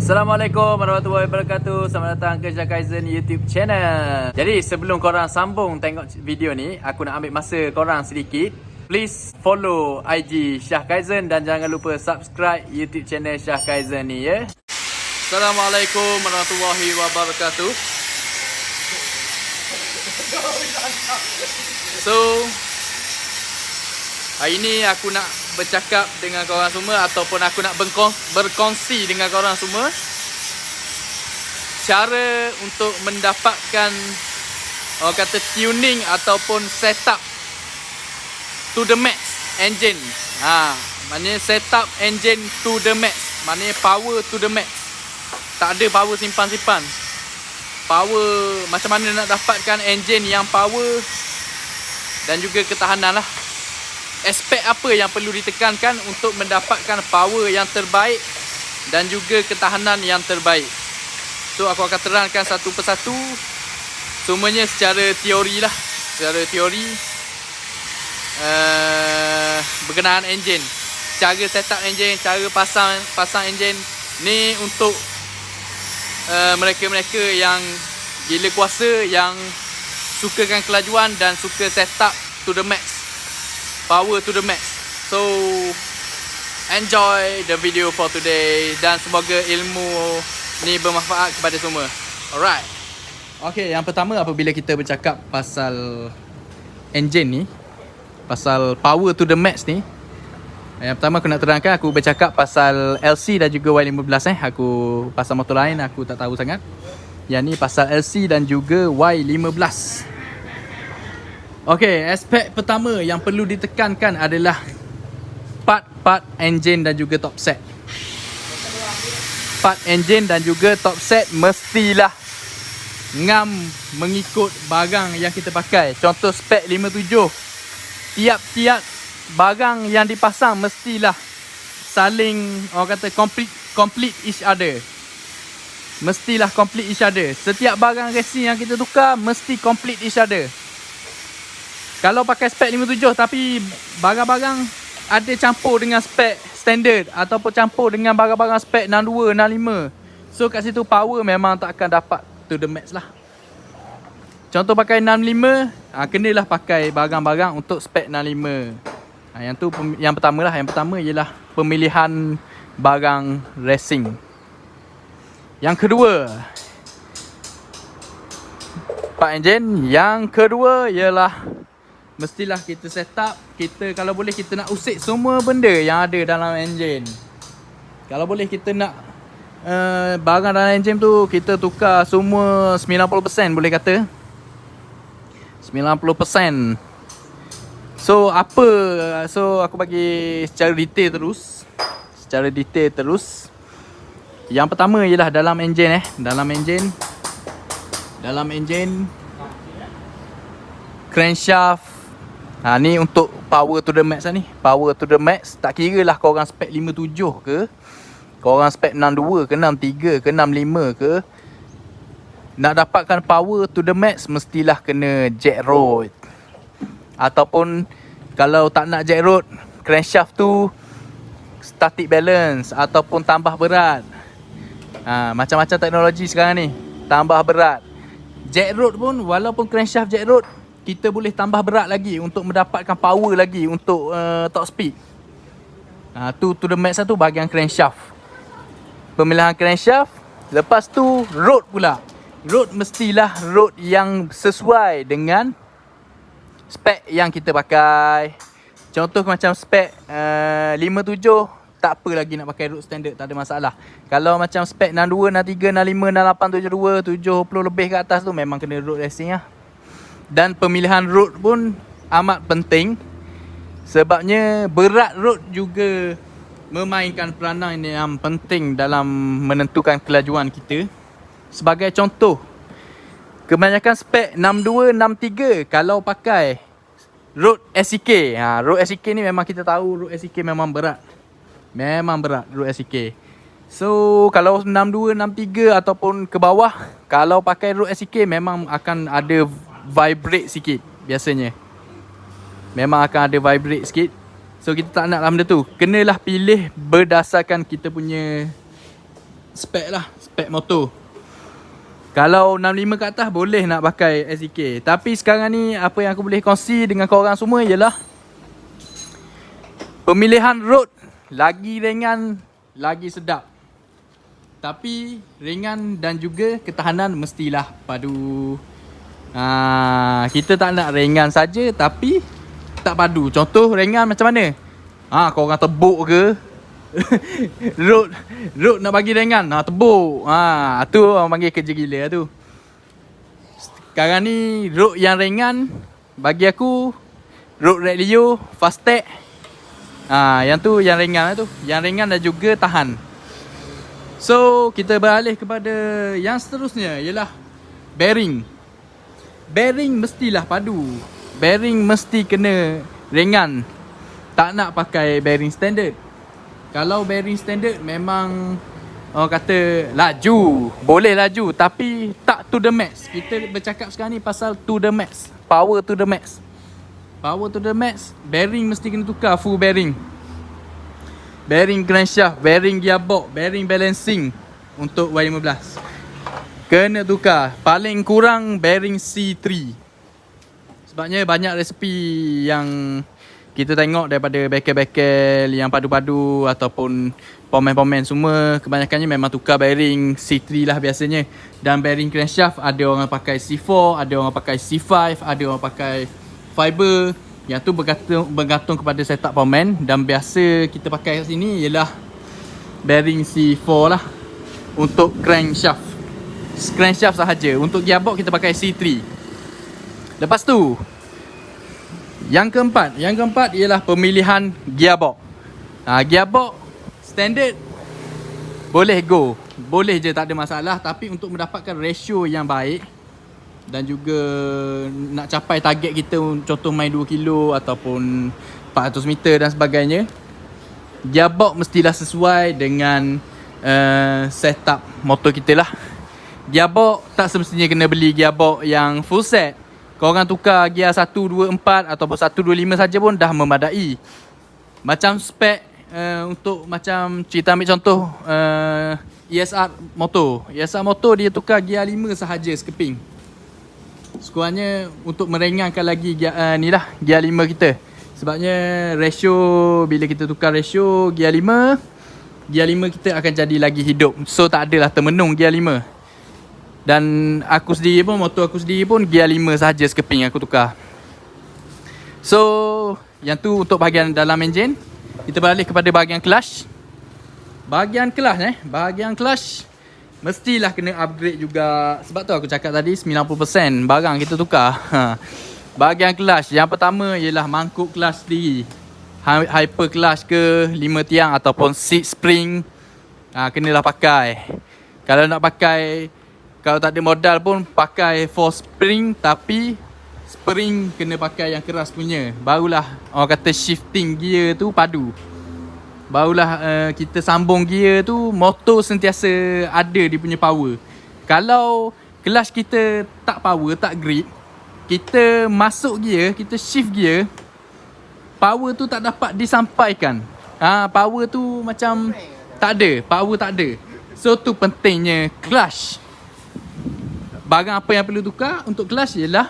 Assalamualaikum warahmatullahi wabarakatuh. Selamat datang ke Syah Kaizen YouTube channel. Jadi sebelum korang sambung tengok video ni, aku nak ambil masa korang sedikit. Please follow IG Syah Kaizen dan jangan lupa subscribe YouTube channel Syah Kaizen ni ya. Assalamualaikum warahmatullahi wabarakatuh. So hari ni aku nak bercakap dengan korang semua ataupun aku nak berkongsi dengan korang semua cara untuk mendapatkan orang kata tuning ataupun setup to the max engine. Maknanya setup engine to the max, maknanya power to the max. Tak ada power simpan-simpan. Power macam mana nak dapatkan engine yang power dan juga ketahanan lah. Aspek apa yang perlu ditekankan untuk mendapatkan power yang terbaik dan juga ketahanan yang terbaik. So aku akan terangkan satu persatu, semuanya secara teori lah. Secara teori berkenaan enjin, cara setup enjin, cara pasang enjin. Ni untuk mereka-mereka yang gila kuasa, yang sukakan kelajuan dan suka setup to the max, power to the max. So enjoy the video for today dan semoga ilmu ni bermanfaat kepada semua. Alright. Okay, yang pertama apabila kita bercakap pasal engine ni, pasal power to the max ni, yang pertama aku nak terangkan, aku bercakap pasal LC dan juga Y15 Aku pasal motor lain aku tak tahu sangat. Yang ni pasal LC dan juga Y15. Okey, aspek pertama yang perlu ditekankan adalah part-part enjin dan juga top set. Part enjin dan juga top set mestilah ngam mengikut barang yang kita pakai. Contoh spek 57. Tiap-tiap barang yang dipasang mestilah saling orang kata complete each other. Mestilah complete each other. Setiap barang racing yang kita tukar mesti complete each other. Kalau pakai spek 57 tapi barang-barang ada campur dengan spek standard ataupun campur dengan barang-barang spek 62, 65. So kat situ power memang tak akan dapat to the max lah. Contoh pakai 65, kenalah pakai barang-barang untuk spek 65. Yang tu yang pertama lah. Yang pertama ialah pemilihan barang racing. Yang kedua, part engine. Yang kedua ialah mestilah kita set up, kita kalau boleh kita nak usik semua benda yang ada dalam enjin. Kalau boleh kita nak barang dalam enjin tu kita tukar semua 90% boleh kata 90%. So aku bagi secara detail terus. Yang pertama ialah dalam enjin Dalam enjin crankshaft. Ni untuk power to the max lah ni. Power to the max. Tak kira lah korang spek 57 ke, korang spek 62 ke, 63 ke, 65 ke. Nak dapatkan power to the max mestilah kena jack rod. Ataupun kalau tak nak jack rod, crankshaft tu static balance ataupun tambah berat. Macam-macam teknologi sekarang ni. Tambah berat. Jack rod pun, walaupun crankshaft jack rod, kita boleh tambah berat lagi untuk mendapatkan power lagi untuk top speed. To the max tu bahagian crankshaft. Pemilihan crankshaft. Lepas tu rod pula. Rod mestilah rod yang sesuai dengan spek yang kita pakai. Contoh macam spek 57, tak apa lagi nak pakai rod standard, tak ada masalah. Kalau macam spek 62, 63, 65, 68, 72, 70 lebih ke atas tu memang kena rod racing lah. Dan pemilihan rod pun amat penting. Sebabnya berat rod juga memainkan peranan yang penting dalam menentukan kelajuan kita. Sebagai contoh, kebanyakan spek 62, 63 kalau pakai rod SEK. Rod SEK ni memang kita tahu rod SEK memang berat. Memang berat rod SEK. So kalau 62, 63 ataupun ke bawah, kalau pakai rod SEK memang akan ada vibrate sikit biasanya. Memang akan ada vibrate sikit. So kita tak nak lah benda tu. Kenalah pilih berdasarkan kita punya spek lah, spek motor. Kalau 65 ke atas boleh nak pakai SDK. Tapi sekarang ni apa yang aku boleh kongsi dengan korang semua ialah pemilihan road lagi ringan, lagi sedap. Tapi ringan dan juga ketahanan mestilah padu. Kita tak nak ringan saja tapi tak padu. Contoh ringan macam mana? Korang tebuk ke? road nak bagi ringan, tebuk. Tu orang panggil kerja gila tu. Sekarang ni road yang ringan bagi aku road Red Leo, Fastech. Yang tu yang ringan lah tu. Yang ringan dan juga tahan. So kita beralih kepada yang seterusnya ialah bearing. Bearing mestilah padu. Bearing mesti kena ringan. Tak nak pakai bearing standard. Kalau bearing standard memang orang kata laju. Boleh laju tapi tak to the max. Kita bercakap sekarang ni pasal to the max. Power to the max. Power to the max. Bearing mesti kena tukar full bearing. Bearing crankshaft, bearing gearbox, bearing balancing untuk Y15. Kena tukar. Paling kurang bearing C3. Sebabnya banyak resepi yang kita tengok daripada bengkel-bengkel yang padu-padu ataupun pomen-pomen semua, kebanyakannya memang tukar bearing C3 lah biasanya. Dan bearing crankshaft ada orang pakai C4, ada orang pakai C5, ada orang pakai fiber. Yang tu bergantung kepada setup pomen. Dan biasa kita pakai kat sini ialah bearing C4 lah untuk crankshaft. Crankshaft sahaja. Untuk gearbox kita pakai C3. Lepas tu yang keempat ialah pemilihan gearbox. Gearbox standard boleh go. Boleh je, tak ada masalah. Tapi untuk mendapatkan ratio yang baik dan juga nak capai target kita, contoh main 2 kilo ataupun 400 meter dan sebagainya, gearbox mestilah sesuai dengan setup motor kita lah. Gearbox tak semestinya kena beli gearbox yang full set. Korang tukar gear 124 ataupun 125 saja pun dah memadai. Macam spek untuk macam cerita ambil contoh ESR motor. ESR motor dia tukar gear 5 sahaja sekeping. Sekurangnya untuk meringankan lagi gear, gear 5 kita. Sebabnya ratio, bila kita tukar ratio gear 5, gear 5 kita akan jadi lagi hidup. So tak adalah termenung gear 5. Dan aku sendiri pun, motor aku sendiri pun gear 5 sahaja sekeping aku tukar. So yang tu untuk bahagian dalam enjin. Kita beralih kepada bahagian clutch. Bahagian clutch mestilah kena upgrade juga. Sebab tu aku cakap tadi 90% barang kita tukar. Bahagian clutch, yang pertama ialah mangkuk clutch sendiri. Hyper clutch ke 5 tiang ataupun 6 spring, kenalah pakai. Kalau nak pakai, kalau tak ada modal pun pakai 4 spring, tapi spring kena pakai yang keras punya. Barulah orang kata shifting gear tu padu. Barulah kita sambung gear tu, motor sentiasa ada dia punya power. Kalau clutch kita tak power, tak grip, kita masuk gear, kita shift gear, power tu tak dapat disampaikan. Power tu macam tak ada, power tak ada. So tu pentingnya clutch. Barang apa yang perlu tukar untuk clutch ialah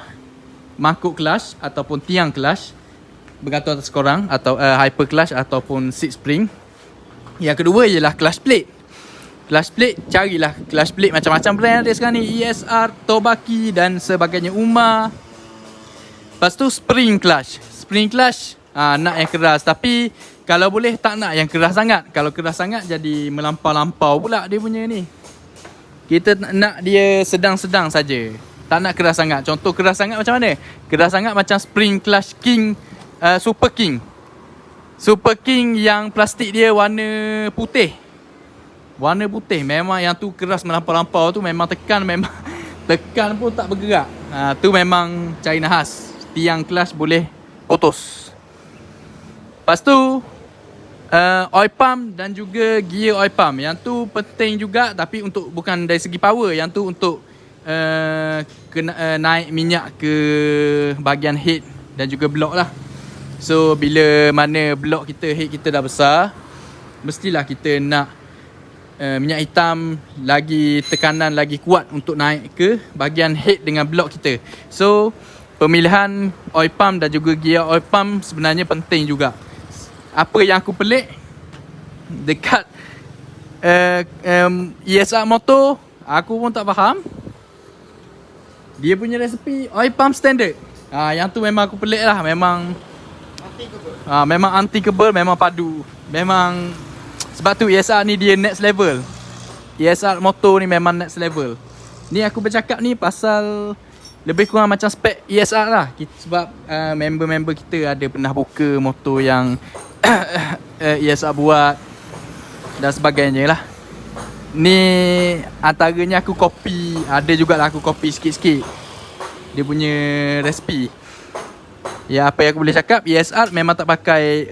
mangkuk clutch ataupun tiang clutch, bergantung atas korang, atau hyper clutch ataupun 6 spring. Yang kedua ialah clutch plate. Clutch plate, carilah clutch plate macam-macam brand ada sekarang ni, ESR, Tobaki dan sebagainya, Uma. Lepas tu spring clutch. Spring clutch nak yang keras, tapi kalau boleh tak nak yang keras sangat. Kalau keras sangat jadi melampau-lampau pula dia punya ni. Kita nak dia sedang-sedang saja. Tak nak keras sangat. Contoh keras sangat macam mana? Keras sangat macam spring clutch King, Super King. Super King yang plastik dia warna putih. Warna putih. Memang yang tu keras melampau-lampau tu, memang tekan pun tak bergerak. Tu memang cari nahas. Tiang clutch boleh putus. Lepas tu oil pump dan juga gear oil pump. Yang tu penting juga, tapi untuk bukan dari segi power. Yang tu untuk naik minyak ke bahagian head dan juga block lah. So bila mana block kita, head kita dah besar, mestilah kita nak minyak hitam lagi tekanan lagi kuat untuk naik ke bahagian head dengan blok kita. So pemilihan oil pump dan juga gear oil pump sebenarnya penting juga. Apa yang aku pelik dekat ESR motor, aku pun tak faham. Dia punya resepi oil pump standard. Yang tu memang aku pelik lah. Memang anti-kebal, memang padu. Memang sebab tu ESR ni dia next level. ESR motor ni memang next level. Ni aku bercakap ni pasal lebih kurang macam spek ESR lah. Sebab member-member kita ada pernah buka motor yang ESR buat dan sebagainya lah. Ni antaranya aku copy. Ada jugalah aku copy sikit-sikit dia punya resipi. Ya, apa yang aku boleh cakap, ESR memang tak pakai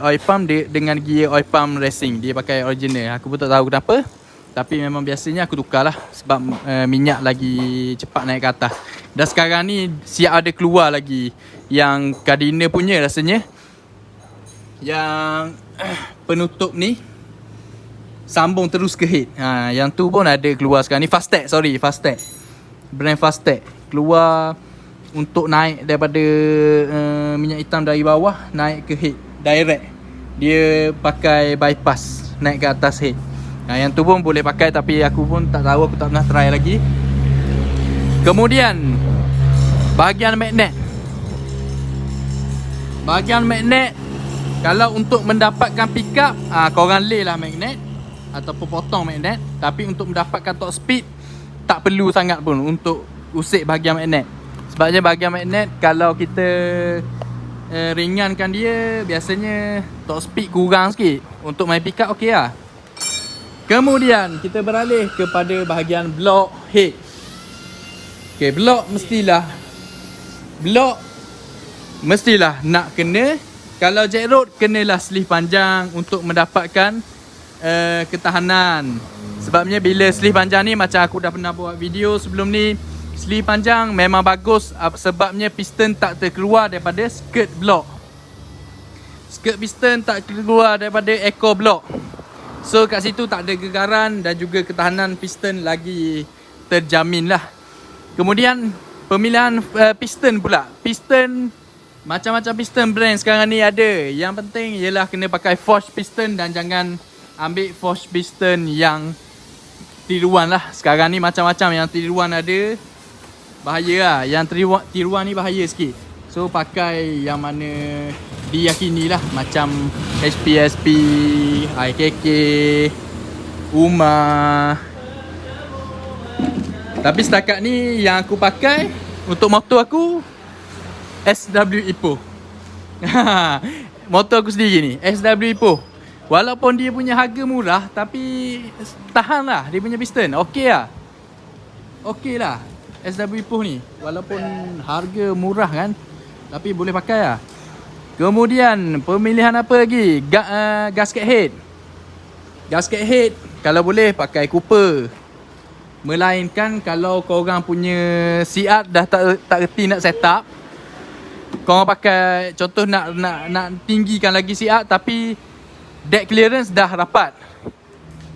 oil pump dengan gear oil pump racing. Dia pakai original. Aku pun tak tahu kenapa, tapi memang biasanya aku tukar lah sebab minyak lagi cepat naik ke atas. Dan sekarang ni siap ada keluar lagi yang Cardinal punya rasanya, yang penutup ni sambung terus ke head. Yang tu pun ada keluar sekarang ni. Fastech, brand Fastech keluar untuk naik daripada minyak hitam dari bawah naik ke head direct. Dia pakai bypass naik ke atas head. Yang tu pun boleh pakai, tapi aku pun tak tahu, aku tak pernah try lagi. Kemudian bahagian magnet. Kalau untuk mendapatkan pickup, korang lay lah magnet ataupun potong magnet. Tapi untuk mendapatkan top speed, tak perlu sangat pun untuk usik bahagian magnet. Sebabnya bahagian magnet, kalau kita ringankan dia, biasanya top speed kurang sikit. Untuk main pickup okey lah. Kemudian kita beralih kepada bahagian block head. Okay, block mestilah nak kena. Kalau jack road, kenalah sleeve panjang untuk mendapatkan ketahanan. Sebabnya bila sleeve panjang ni, macam aku dah pernah buat video sebelum ni, sleeve panjang memang bagus sebabnya piston tak terkeluar daripada skirt block. Skirt piston tak keluar daripada echo block. So kat situ tak ada gegaran dan juga ketahanan piston lagi terjamin lah. Kemudian pemilihan piston pula. Piston, macam-macam piston brand sekarang ni ada. Yang penting ialah kena pakai forged piston dan jangan ambil forged piston yang tiruan lah. Sekarang ni macam-macam yang tiruan ada. Bahaya lah. Yang tiruan ni bahaya sikit. So pakai yang mana diyakini lah. Macam HPSP, IKK, UMA. Tapi setakat ni yang aku pakai untuk motor aku SW Ipoh. Motor aku sendiri ni SW Ipoh. Walaupun dia punya harga murah, tapi tahan lah dia punya piston. Okey lah SW Ipoh ni. Walaupun harga murah kan, tapi boleh pakai lah. Kemudian pemilihan apa lagi? Gasket head kalau boleh pakai Cooper. Melainkan kalau korang punya CR dah tak reti nak set up, korang pakai, contoh nak tinggikan lagi CR tapi deck clearance dah rapat,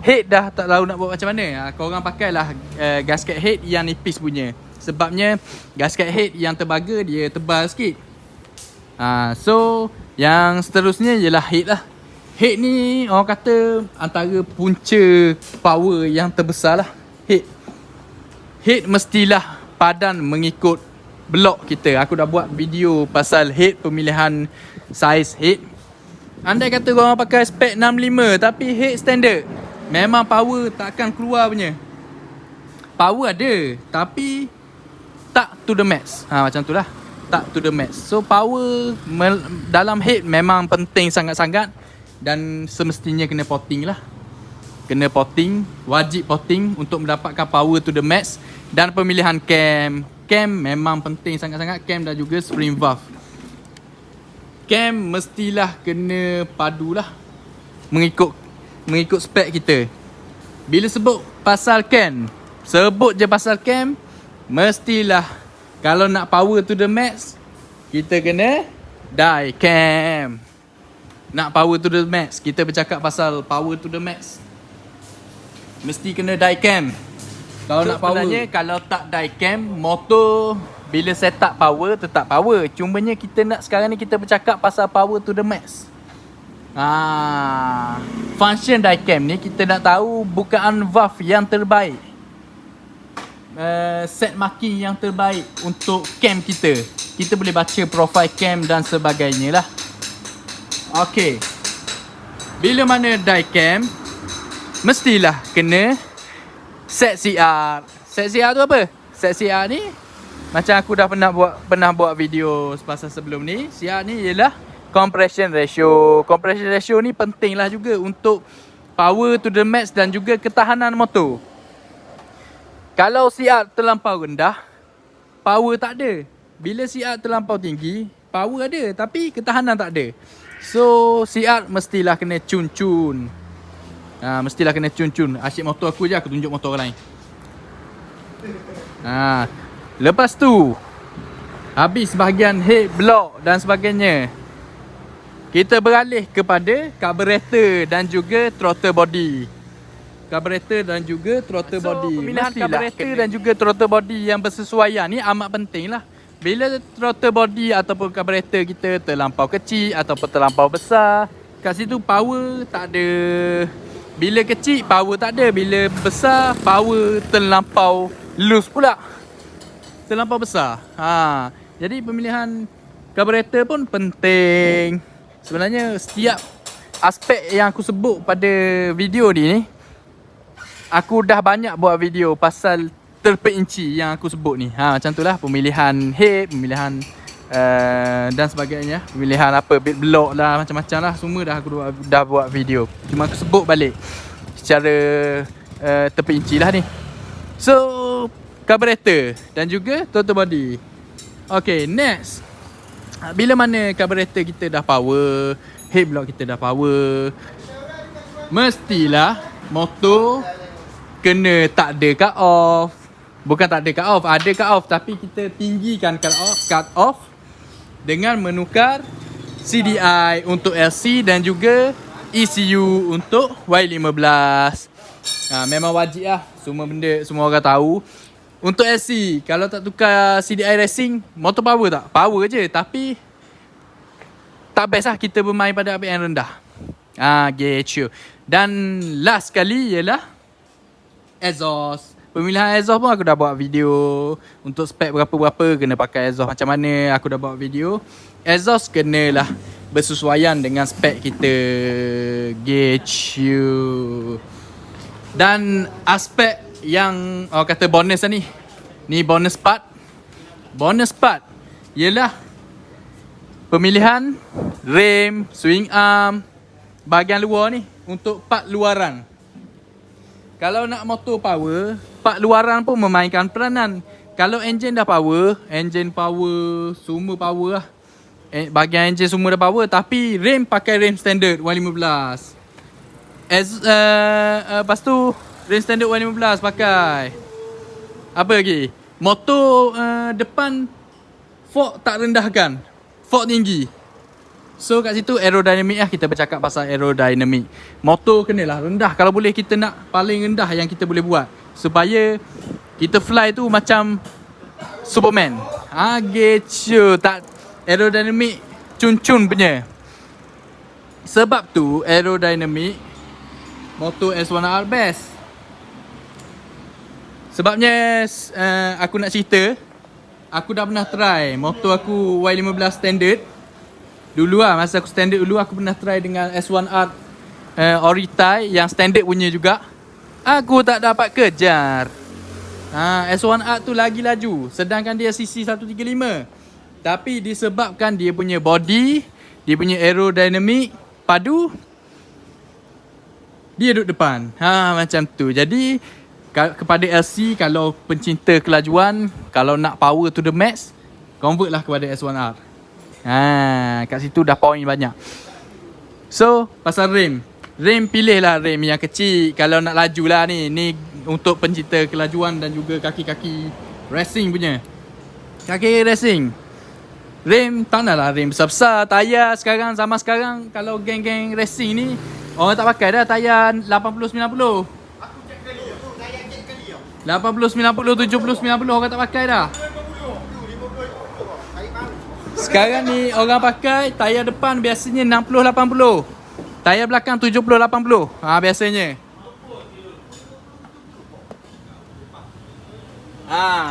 head dah tak tahu nak buat macam mana, korang pakailah gasket head yang nipis punya. Sebabnya gasket head yang terbaga dia tebal sikit. So yang seterusnya ialah head lah. Head ni orang kata antara punca power yang terbesar lah. Head mestilah padan mengikut blok kita. Aku dah buat video pasal head, pemilihan saiz head. Andai kata korang pakai spek 65 tapi head standard, memang power tak akan keluar punya. Power ada tapi tak to the max. Macam tu lah, tak to the max. So power dalam head memang penting sangat-sangat. Dan semestinya kena potting lah. Kena potting, wajib potting untuk mendapatkan power to the max. Dan pemilihan cam memang penting sangat-sangat. Cam dan juga spring valve. Cam mestilah kena padulah mengikut spek kita. Bila sebut pasal cam, sebut je pasal cam, mestilah kalau nak power to the max, kita kena die cam. Nak power to the max, kita bercakap pasal power to the max, mesti kena diecam. Kalau nak power, sebenarnya kalau tak diecam, motor bila set up power tetap power. Cumanya kita nak sekarang ni kita bercakap pasal power to the max. Function diecam ni kita nak tahu bukaan valve yang terbaik, set marking yang terbaik untuk cam kita. Kita boleh baca profile cam dan sebagainya lah. Okay, bila mana diecam, mestilah kena set CR. Set CR tu apa? Set CR ni macam aku dah pernah buat video pasal sebelum ni. CR ni ialah compression ratio. Compression ratio ni penting lah juga untuk power to the max dan juga ketahanan motor. Kalau CR terlampau rendah, power tak ada. Bila CR terlampau tinggi, power ada tapi ketahanan tak ada. So CR mestilah kena cun-cun. Mestilah kena cun-cun. Asyik motor aku je, aku tunjuk motor orang lain. Lepas tu habis bahagian head block dan sebagainya, kita beralih kepada carburetor dan juga throttle body. Carburetor dan juga throttle body. Pemilihan carburetor dan juga throttle body yang bersesuaian ni amat penting lah. Bila throttle body ataupun carburetor kita terlampau kecil ataupun terlampau besar, kat situ power tak ada. Bila kecil power tak ada, bila besar power terlampau loose pula, terlampau besar. Jadi pemilihan carburetor pun penting. Sebenarnya setiap aspek yang aku sebut pada video ni, aku dah banyak buat video pasal terperinci yang aku sebut ni. Macam tu lah, pemilihan head, pemilihan dan sebagainya, pemilihan apa, bit block lah, macam-macam lah, semua aku dah buat video. Cuma aku sebut balik secara terperinci lah ni. So carburetor dan juga throttle body. Okay, next, bila mana carburetor kita dah power, head block kita dah power, mestilah motor kena tak ada cut off. Bukan tak ada cut off, ada cut off, tapi kita tinggikan cut off dengan menukar CDI untuk LC dan juga ECU untuk Y15. Memang wajib lah, semua benda, semua orang tahu. Untuk LC, kalau tak tukar CDI racing, motor power tak? Power je, tapi tak best lah kita bermain pada RPM rendah. Gitu. Dan last sekali ialah exhaust. Pemilihan exhaust pun aku dah buat video. Untuk spek berapa-berapa kena pakai exhaust macam mana, aku dah buat video. Exhaust kenalah bersesuaian dengan spek kita. Gitu. Dan aspek yang kata bonus lah ni. Ni bonus part. Bonus part ialah pemilihan rem, swing arm, bahagian luar ni untuk part luaran. Kalau nak motor power, part luaran pun memainkan peranan. Kalau enjin dah power, semua power lah. Bahagian enjin semua dah power, tapi rem pakai rem standard 115. Lepas tu rem standard 115 pakai. Apa lagi? Motor depan fork tak rendahkan, fork tinggi. So kat situ aerodinamik lah, kita bercakap pasal aerodinamik. Motor kenalah rendah, kalau boleh kita nak paling rendah yang kita boleh buat, supaya kita fly tu macam Superman. Gitu. Tak, aerodinamik cun-cun punya. Sebab tu aerodinamik motor S1R best. Sebabnya aku nak cerita, aku dah pernah try motor aku Y15 standard. Dulu lah, masa aku standard dulu, aku pernah try dengan S1R Oritai yang standard punya juga. Aku tak dapat kejar. S1R tu lagi laju, sedangkan dia CC 135. Tapi disebabkan dia punya body, dia punya aerodinamik padu, dia duduk depan. Macam tu. Jadi kepada LC, kalau pencinta kelajuan, kalau nak power to the max, convert lah kepada S1R. Kat situ dah poin banyak. So pasal rem, pilih lah rem yang kecil kalau nak laju lah ni. Ni untuk pencinta kelajuan dan juga kaki-kaki racing punya. Kaki racing, rem tak nak lah rem besar-besar. Tayar sekarang, zaman sekarang, kalau geng-geng racing ni, orang tak pakai dah tayar 80-90. 80, 90, 70, 90 orang tak pakai dah. Sekarang ni orang pakai tayar depan biasanya 60, 80. Tayar belakang 70, 80. Biasanya.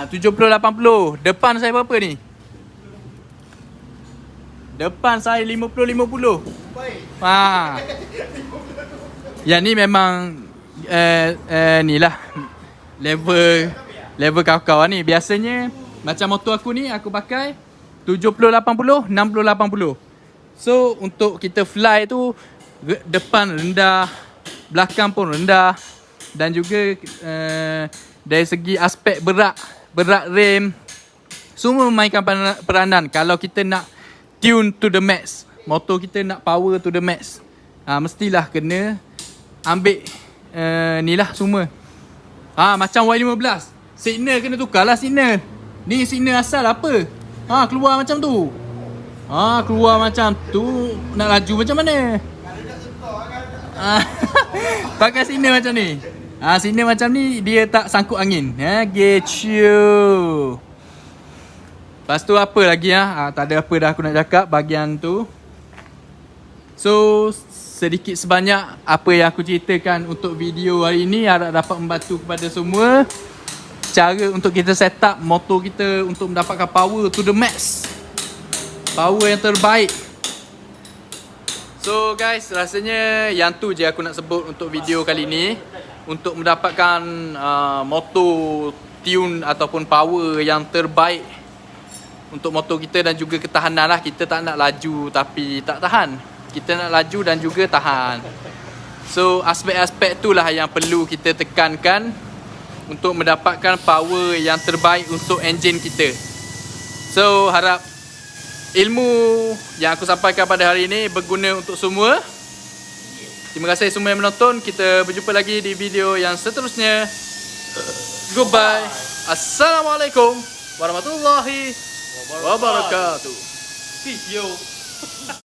70, 80. Depan saya berapa ni? Depan saya 50, 50. Yang ni memang ni lah level kawan-kawan ni. Biasanya macam motor aku ni aku pakai 70, 80, 60, 80. So untuk kita fly tu depan rendah, belakang pun rendah. Dan juga dari segi aspek berat rem, semua memainkan peranan. Kalau kita nak tune to the max, motor kita nak power to the max, mestilah kena ambil ni lah semua. Macam Y15, signal kena tukar lah signal. Ni signal asal apa? Keluar macam tu. Keluar macam tu. Nak laju macam mana? Pakai signal macam ni. Signal macam ni dia tak sangkut angin. Gitu. Lepas tu apa lagi tak ada apa dah aku nak cakap bahagian tu. So sedikit sebanyak apa yang aku ceritakan untuk video hari ini harap dapat membantu kepada semua. Cara untuk kita set up motor kita untuk mendapatkan power to the max, power yang terbaik. So guys, rasanya yang tu je aku nak sebut untuk video kali ni. Untuk mendapatkan motor tune ataupun power yang terbaik untuk motor kita dan juga ketahanan lah. Kita tak nak laju tapi tak tahan, kita nak laju dan juga tahan. So aspek-aspek tu lah yang perlu kita tekankan untuk mendapatkan power yang terbaik untuk enjin kita. So harap ilmu yang aku sampaikan pada hari ini berguna untuk semua. Terima kasih semua yang menonton. Kita berjumpa lagi di video yang seterusnya. Goodbye. Assalamualaikum warahmatullahi wabarakatuh. See you.